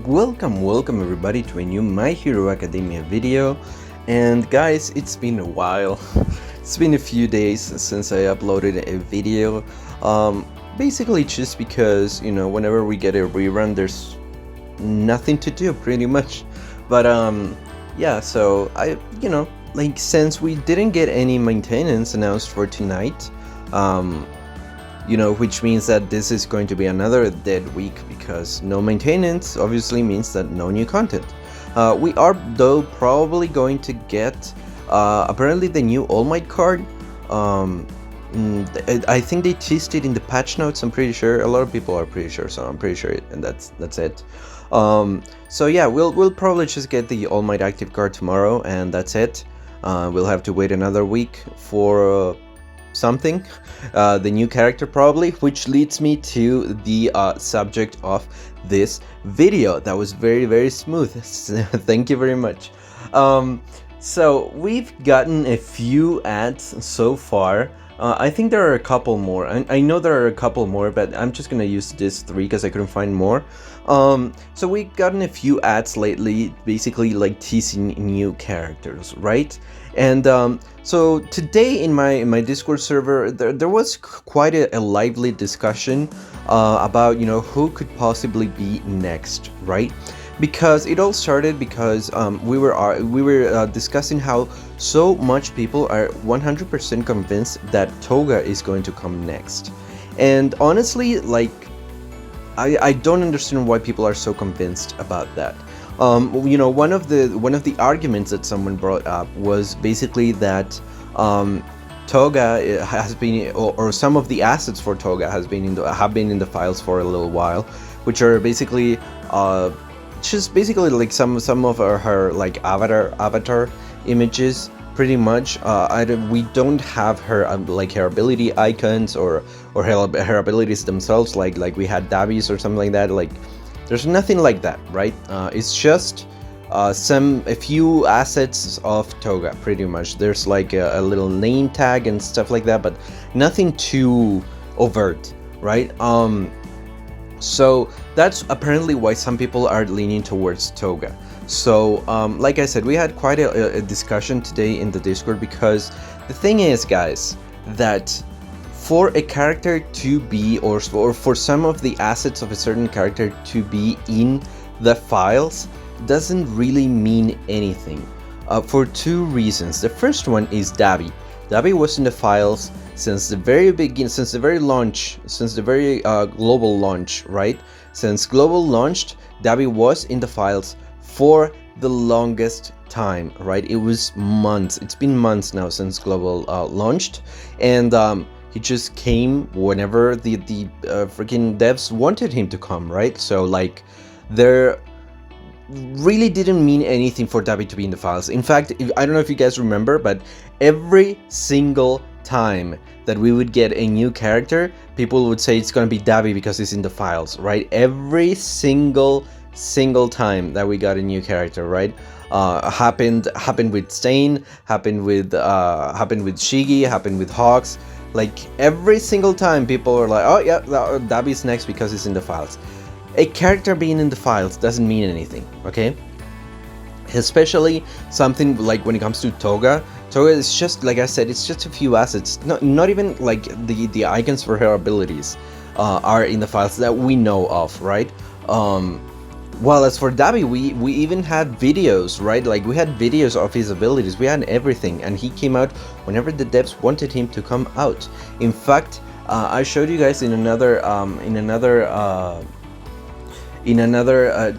welcome everybody to a new My Hero Academia video. And guys, it's been a while. It's been a few days since I uploaded a video. Basically just because, whenever we get a rerun, there's nothing to do pretty much. But yeah, so since we didn't get any maintenance announced for tonight, which means that this is going to be another dead week because no maintenance obviously means that no new content. We are though probably going to get apparently the new All Might card. I think they teased it in the patch notes. I'm pretty sure a lot of people are pretty sure, so I'm pretty sure and that's it. So yeah, we'll probably just get the All Might active card tomorrow and that's it. We'll have to wait another week for something, the new character probably, which leads me to the subject of this video. That was very smooth. Thank you very much. So we've gotten a few ads so far. I think there are a couple more. I know there are a couple more, but I'm just gonna use this 3 because I couldn't find more. So we've gotten a few ads lately, basically like teasing new characters, right? And so today in my Discord server, there was quite a lively discussion about who could possibly be next, right? Because it all started because we were discussing how so much people are 100% convinced that Toga is going to come next, and honestly, like, I don't understand why people are so convinced about that. One of the arguments that someone brought up was basically that Toga has been, or some of the assets for Toga have been in the files for a little while, which are basically just basically like some of her like avatar images, pretty much. We don't have her like her ability icons or her abilities themselves like we had Davi's or something like that. Like, there's nothing like that, right? It's just a few assets of Toga, pretty much. There's like a little name tag and stuff like that, but nothing too overt, right? So that's apparently why some people are leaning towards Toga. So like I said, we had quite a discussion today in the Discord, because the thing is, guys, that for a character to be, or for some of the assets of a certain character to be in the files, doesn't really mean anything, for 2 reasons. The first one is Dabi. Dabi was in the files since the very beginning, since the very global launch, right? Since global launched, Dabi was in the files for the longest time, right? It was months. It's been months now since global launched, and he just came whenever the freaking devs wanted him to come, right? So like, there really didn't mean anything for Dabi to be in the files. In fact, I don't know if you guys remember, but every single time that we would get a new character, people would say it's gonna be Dabi because it's in the files, right? Every single time that we got a new character, right? Happened with Stain, happened with Shigi, happened with Hawks. Like, every single time people are like, oh yeah, Dabi's next because it's in the files. A character being in the files doesn't mean anything, okay? Especially something like when it comes to Toga. Toga is just, like I said, it's just a few assets. Not even like the icons for her abilities are in the files that we know of, right? While as for Dabi, we even had videos, right? Like, we had videos of his abilities, we had everything, and he came out whenever the devs wanted him to come out. In fact, I showed you guys in another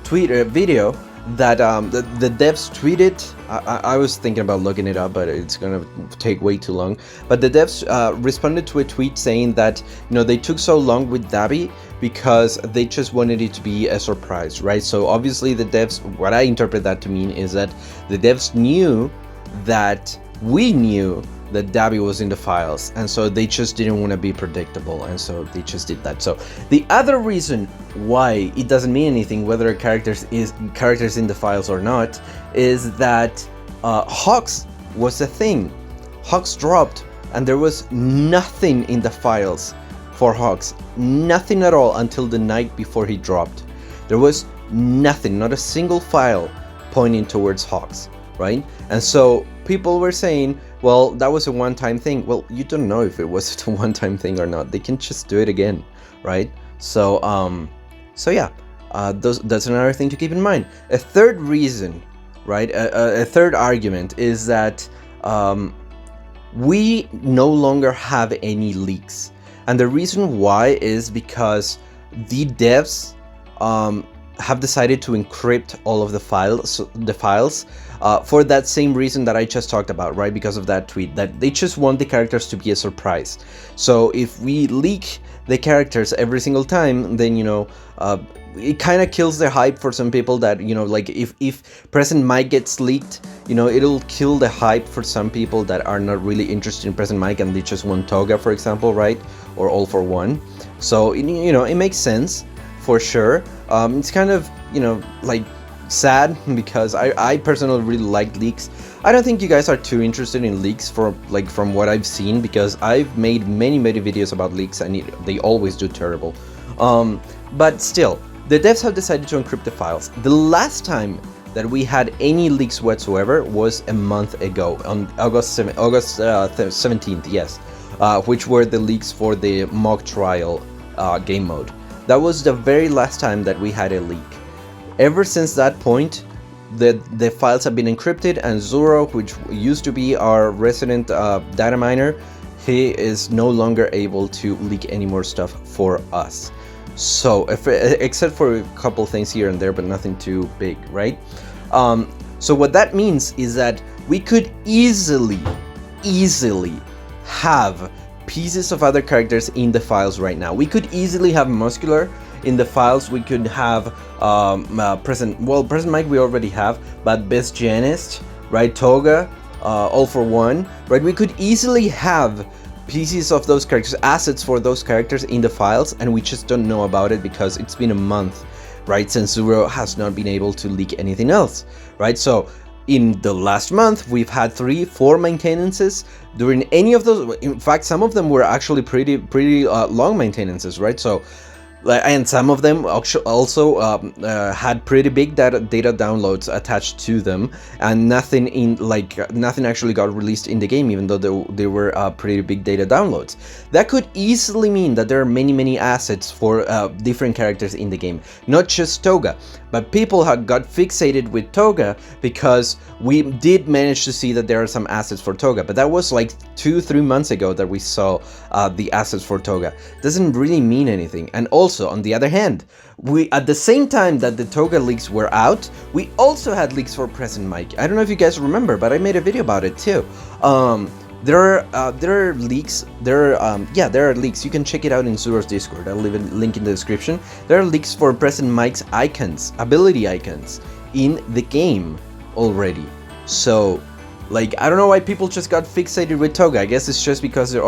tweet video that the devs tweeted. I was thinking about looking it up, but it's gonna take way too long. But the devs responded to a tweet saying that they took so long with Dabi because they just wanted it to be a surprise, right? So obviously the devs, what I interpret that to mean is that the devs knew that we knew that Dabi was in the files, and so they just didn't want to be predictable, and so they just did that. So the other reason why it doesn't mean anything whether a character's in the files or not is that Hawks was a thing. Hawks dropped, and there was nothing in the files for Hawks, nothing at all until the night before he dropped. There was nothing, not a single file pointing towards Hawks, right? And so people were saying, well, that was a one-time thing. Well, you don't know if it was a one-time thing or not. They can just do it again, right? So yeah, that's another thing to keep in mind. A third reason, right? A third argument is that we no longer have any leaks, and the reason why is because the devs have decided to encrypt all of the files for that same reason that I just talked about, right? Because of that tweet, that they just want the characters to be a surprise. So if we leak the characters every single time, then, you know, it kind of kills the hype for some people that, you know, like if Present Mic gets leaked, you know, it'll kill the hype for some people that are not really interested in Present Mic and they just want Toga, for example, right? Or All for One. So, you know, it makes sense for sure. It's kind of, you know, like sad because I personally really like leaks. I don't think you guys are too interested in leaks from what I've seen, because I've made many videos about leaks and they always do terrible. But still, the devs have decided to encrypt the files. The last time that we had any leaks whatsoever was a month ago, on August 17th, yes, which were the leaks for the mock trial game mode. That was the very last time that we had a leak. Ever since that point, the files have been encrypted, and Zuro, which used to be our resident data miner, he is no longer able to leak any more stuff for us. So, except for a couple things here and there, but nothing too big, right? So what that means is that we could easily have pieces of other characters in the files right now. We could easily have Muscular in the files. We could have Present Mic we already have, but Best Janist, right? Toga, All for One, right? We could easily have pieces of those characters, assets for those characters in the files, and we just don't know about it because it's been a month, right, since Zuro has not been able to leak anything else, right? So in the last month, we've had 3-4 maintenances. During any of those, in fact, some of them were actually pretty long maintenances, right? So, and some of them also had pretty big data downloads attached to them, and nothing actually got released in the game, even though they were pretty big data downloads. That could easily mean that there are many assets for different characters in the game, not just Toga. But people had got fixated with Toga because we did manage to see that there are some assets for Toga, but that was like 2-3 months ago that we saw the assets for Toga. Doesn't really mean anything. And also, on the other hand, we, at the same time that the Toga leaks were out, we also had leaks for Present Mic. I don't know if you guys remember, but I made a video about it too. There are leaks. There are leaks. You can check it out in Zuro's Discord. I'll leave a link in the description. There are leaks for Present Mic's icons, ability icons, in the game already. So, like, I don't know why people just got fixated with Toga. I guess it's just because there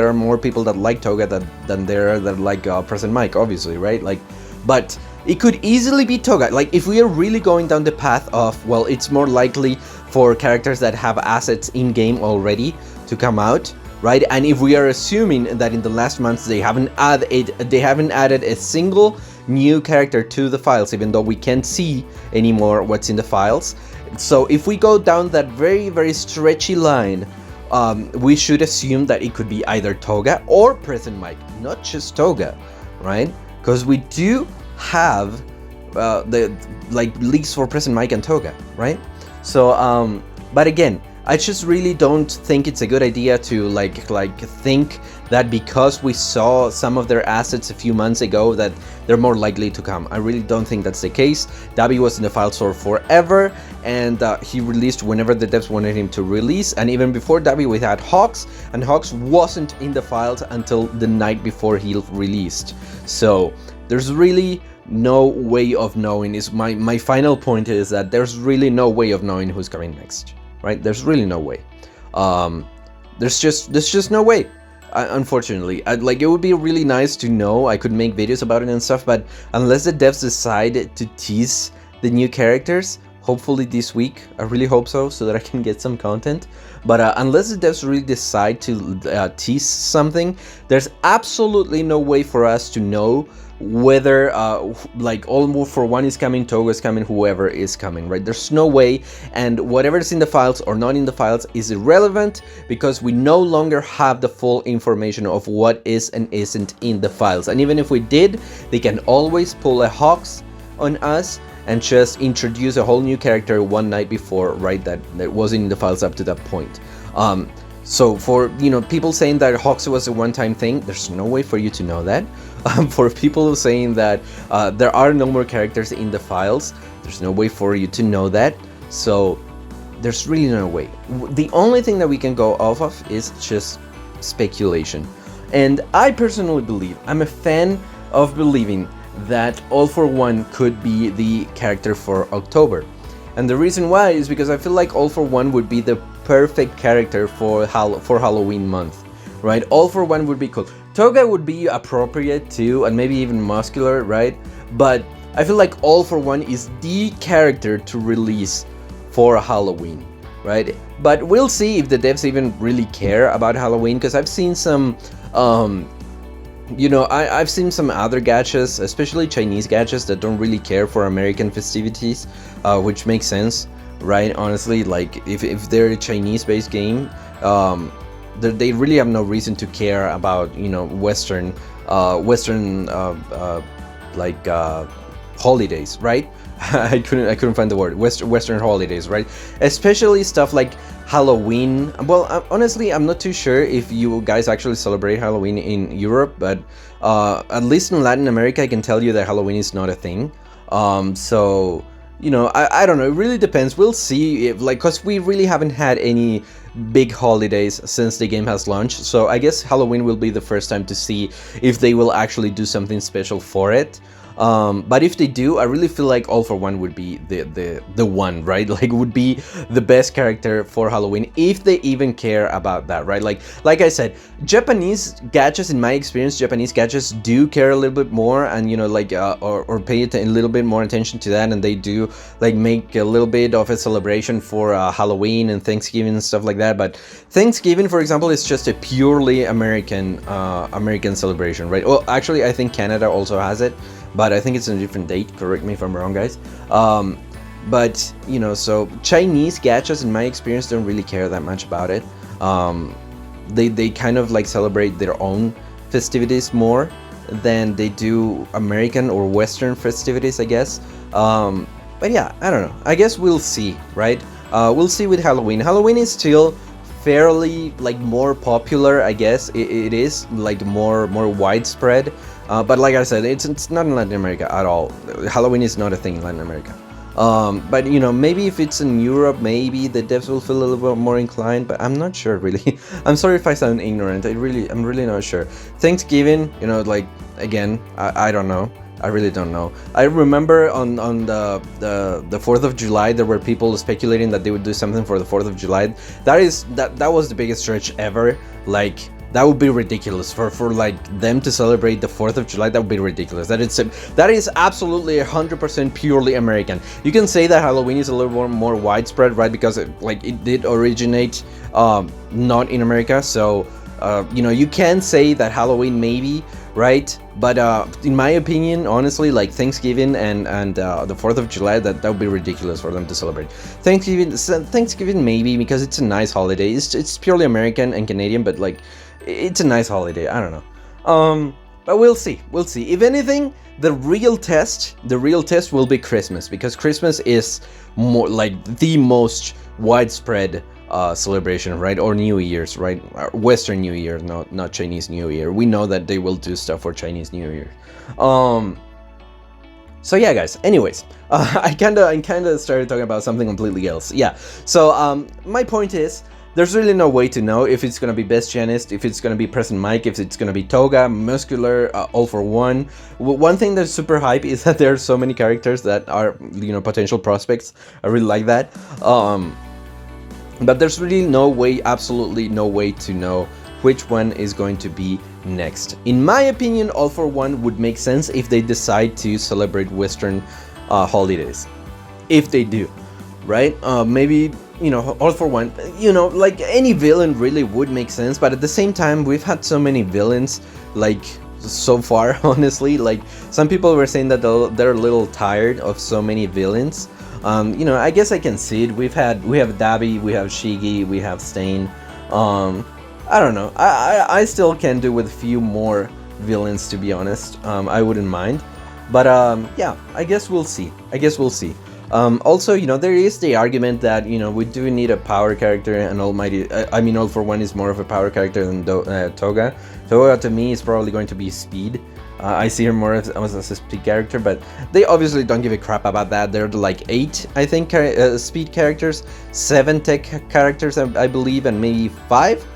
are more people that like Toga than there are that like Present Mic, obviously, right? Like, but it could easily be Toga. Like, if we are really going down the path of, well, it's more likely for characters that have assets in-game already to come out, right? And if we are assuming that in the last months they haven't added a single new character to the files, even though we can't see anymore what's in the files. So if we go down that very stretchy line, we should assume that it could be either Toga or Present Mic, not just Toga, right? Because we do have the leaks for Present Mic and Toga, right? So but again, I just really don't think it's a good idea to think that because we saw some of their assets a few months ago that they're more likely to come. I really don't think that's the case. Dabi was in the file store forever, and he released whenever the devs wanted him to release. And even before Dabi, we had Hawks, and Hawks wasn't in the files until the night before he released. So there's really no way of knowing. My final point is that there's really no way of knowing who's coming next. Right? There's really no way. There's just no way. Unfortunately, it would be really nice to know. I could make videos about it and stuff, but unless the devs decide to tease the new characters, hopefully this week. I really hope so that I can get some content. But unless the devs really decide to tease something, there's absolutely no way for us to know whether like All for One is coming, Toga is coming, whoever is coming, right? There's no way, and whatever is in the files or not in the files is irrelevant, because we no longer have the full information of what is and isn't in the files. And even if we did, they can always pull a hoax on us and just introduce a whole new character one night before, right? That wasn't in the files up to that point. So for, you know, people saying that Hoxie was a one-time thing, there's no way for you to know that. For people saying that there are no more characters in the files, there's no way for you to know that. So there's really no way. The only thing that we can go off of is just speculation. And I personally believe, I'm a fan of believing that All for One could be the character for October. And the reason why is because I feel like All for One would be the perfect character for Halloween month, right? All for One would be cool. Toga would be appropriate too, and maybe even muscular, right? But I feel like All for One is the character to release for Halloween, right? But we'll see if the devs even really care about Halloween, because I've seen some you know, I've seen some other gachas, especially Chinese gachas, that don't really care for American festivities, which makes sense, right? Honestly, like if they're a Chinese-based game, they really have no reason to care about, you know, Western like holidays, right? I couldn't find the word. Western holidays, right? Especially stuff like Halloween. Well, honestly, I'm not too sure if you guys actually celebrate Halloween in Europe, but at least in Latin America, I can tell you that Halloween is not a thing. So, you know, I don't know. It really depends. We'll see if, like, because we really haven't had any big holidays since the game has launched. So I guess Halloween will be the first time to see if they will actually do something special for it. But if they do, I really feel like All for One would be the one, right? Like, would be the best character for Halloween, if they even care about that, right? Like I said, Japanese gachas, in my experience, Japanese gachas do care a little bit more, and, you know, like or pay a little bit more attention to that, and they do like make a little bit of a celebration for Halloween and Thanksgiving and stuff like that. But Thanksgiving, for example, is just a purely American celebration, right? Well, actually, I think Canada also has it, but I think it's on a different date. Correct me if I'm wrong, guys. But, you know, so Chinese gachas, in my experience, don't really care that much about it. They kind of like celebrate their own festivities more than they do American or Western festivities, I guess. But yeah, I don't know. I guess we'll see, right? We'll see with Halloween. Halloween is still fairly like more popular, I guess. It is like more widespread. But like I said, it's not in Latin America at all. Halloween is not a thing in Latin America. But, you know, maybe if it's in Europe, maybe the devs will feel a little bit more inclined, but I'm not sure, really. I'm sorry if I sound ignorant. I'm really not sure. Thanksgiving, you know, like, again, I don't know. I really don't know. I remember on the 4th of July, there were people speculating that they would do something for the 4th of July. That was the biggest stretch ever. Like, that would be ridiculous for like them to celebrate the 4th of July. That would be ridiculous. That is absolutely 100% purely American. You can say that Halloween is a little more widespread, right? Because it did originate not in America. So you know, you can say that Halloween maybe, right? But in my opinion, honestly, like Thanksgiving and the 4th of July, that would be ridiculous for them to celebrate. Thanksgiving maybe, because it's a nice holiday. It's purely American and Canadian, but like, it's a nice holiday. I don't know. But we'll see. If anything, the real test will be Christmas, because Christmas is more like the most widespread celebration, right? Or New Year's, right? Western New Year, not Chinese New Year. We know that they will do stuff for Chinese New Year. So yeah, guys. Anyways, I kind of started talking about something completely else. Yeah. So my point is, there's really no way to know if it's gonna be Best Janist, if it's gonna be Present Mic, if it's gonna be Toga, Muscular, All for One. One thing that's super hype is that there are so many characters that are, you know, potential prospects. I really like that. But there's really no way, absolutely no way to know which one is going to be next. In my opinion, All for One would make sense if they decide to celebrate Western holidays. If they do. right? Maybe, you know, All for One, you know, like any villain really would make sense, but at the same time, we've had so many villains, like, so far, honestly. Like, some people were saying that they're a little tired of so many villains. You know, I guess I can see it. We have Dabi, we have Shigi, we have Stain. I don't know. I still can do with a few more villains, to be honest. I wouldn't mind. But yeah, I guess we'll see. Also, you know, there is the argument that, you know, we do need a power character, and Almighty, I mean, All for One is more of a power character than Toga. Toga, to me, is probably going to be speed. I see her more as a speed character, but they obviously don't give a crap about that. They're like 8, I think, speed characters, 7 tech characters, I believe, and maybe 5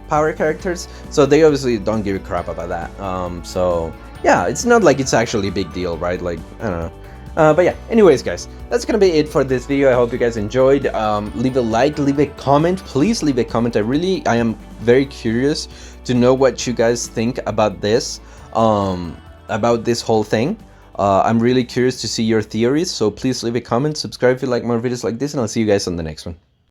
power characters. So they obviously don't give a crap about that. So yeah, it's not like it's actually a big deal, right? Like, I don't know. But yeah, anyways, guys, that's gonna be it for this video. I hope you guys enjoyed. Leave a like, leave a comment. Please leave a comment. I am very curious to know what you guys think about this whole thing. I'm really curious to see your theories, so please leave a comment, subscribe if you like more videos like this, and I'll see you guys on the next one.